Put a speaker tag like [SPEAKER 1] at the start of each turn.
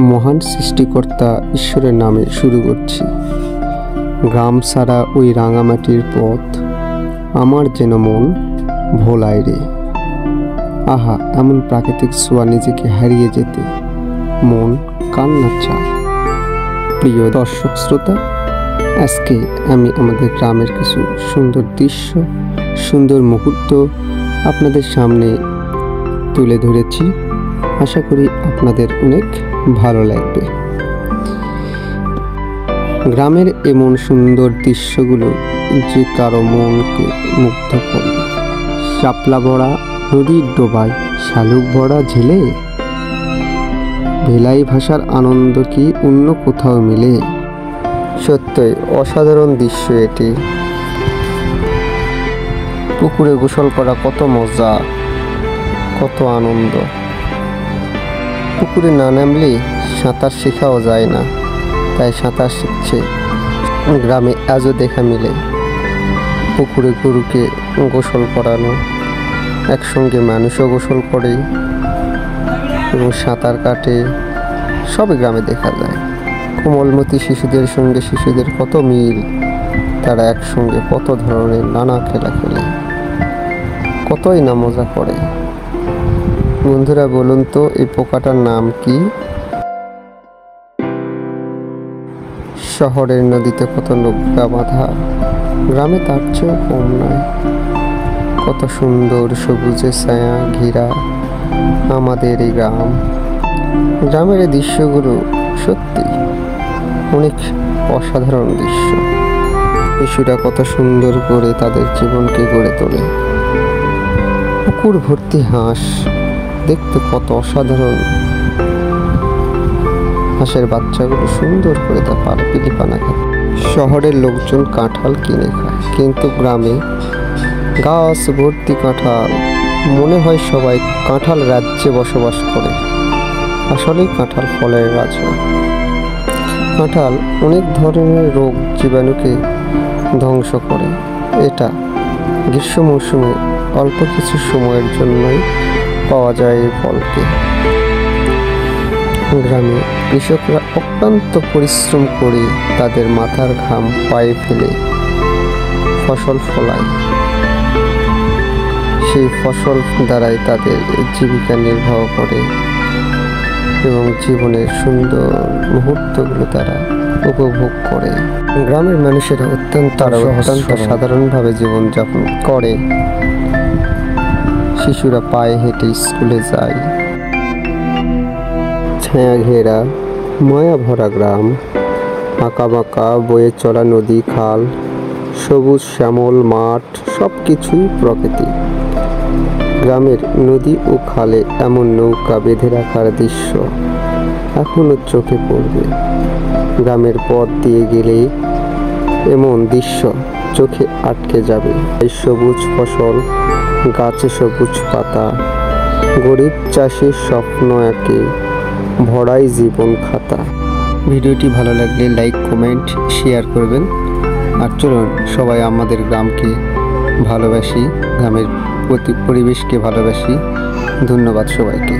[SPEAKER 1] মহান সৃষ্টিকর্তা ঈশ্বরের নামে শুরু করছি। গ্রাম ছাড়া ওই রাঙামাটির পথ, আমার যেন মন ভোলায় রে। আহা, এমন প্রাকৃতিক ছোঁয়া নিজেকে হারিয়ে যেতে মন কান্না চায়। প্রিয় দর্শক শ্রোতা, আজকে আমি আমাদের গ্রামের কিছু সুন্দর দৃশ্য, সুন্দর মুহূর্ত আপনাদের সামনে তুলে ধরেছি। আশা করি আপনাদের অনেক ভালো লাগবে। গ্রামের এমন সুন্দর দৃশ্যগুলো যে কারো মনকে মুগ্ধ করে। শাপলা ভরা নদীর ডোবায় শালুক ভরা ঝেলে, ভেলাই ভাষার আনন্দ কি অন্য কোথাও মিলে। সত্যই অসাধারণ দৃশ্য এটি। পুকুরে গোসল করা কত মজা, কত আনন্দ। পুকুরে না নামলে সাঁতার শেখাও যায় না, তাই সাঁতার শিখছে। গ্রামে আজও দেখা মিলে পুকুরে গরুকে গোসল করানো, একসঙ্গে মানুষও গোসল করে এবং সাঁতার কাটে, সবই গ্রামে দেখা যায়। কোমলমতি শিশুদের সঙ্গে শিশুদের কত মিল, তারা একসঙ্গে কত ধরনের নানা খেলা খেলে, কতই না মজা করে। বন্ধুরা বলুন তো, এই পোকাটার নাম কি? শহরের নদীতে কত নৌকা বাঁধা, গ্রামে তার চেয়েও কম নয়। কত সুন্দর সবুজে ছায়া ঘেরা আমাদের এই গ্রাম। গ্রামের এই দৃশ্যগুলো সত্যি অনেক অসাধারণ দৃশ্য। শিশুরা কত সুন্দর করে তাদের জীবনকে গড়ে তোলে। পুকুর ভর্তি হাঁস, দেখতে কত অসাধারণ। হাঁসের বাচ্চাগুলো সুন্দর করে তা পিলিপানা খায়। শহরের লোকজন কাঁঠাল কিনে খায়, কিন্তু গ্রামে গাছ ভর্তি কাঁঠাল। মনে হয় সবাই কাঁঠাল রাজ্যে বসবাস করে। আসলেই কাঁঠাল ফলের রাজা। কাঁঠাল অনেক ধরনের রোগ জীবাণুকে ধ্বংস করে। এটা গ্রীষ্ম মৌসুমে অল্প কিছু সময়ের জন্যই পাওয়া যায় এই ফলকে। গ্রামে কৃষকরা অত্যন্ত পরিশ্রম করে তাদের মাথার ঘাম পায়ে ফেলে ফসল ফলায়। সেই ফসল দ্বারাই তাদের জীবিকা নির্বাহ করে এবং জীবনের সুন্দর মুহূর্তগুলো তারা উপভোগ করে। গ্রামের মানুষেরা অত্যন্ত সাধারণভাবে জীবনযাপন করে। শিশুরা পায়ে হেঁটে স্কুলে যায়। ছায়া ঘেরা মায়া ভরা গ্রাম, আঁকা বাঁকা বয়ে চলা নদী খাল, সবুজ শ্যামল মাঠ, সব কিছুই প্রকৃতি। গ্রামের নদী ও খালে এমন নৌকা বেঁধে রাখার দৃশ্য এখনো চোখে পড়বে। গ্রামের পথ দিয়ে গেলে এমন দৃশ্য চোখে আটকে যাবে। এই সবুজ ফসল, গাছে সবুজ পাতা, গরিব চাষির স্বপ্ন একে ভরাই জীবন খাতা। ভিডিওটি ভালো লাগলে লাইক, কমেন্ট, শেয়ার করবেন। আর চলুন সবাই আমাদের গ্রামকে ভালোবাসি, গ্রামের পরিবেশকে ভালোবাসি। ধন্যবাদ সবাইকে।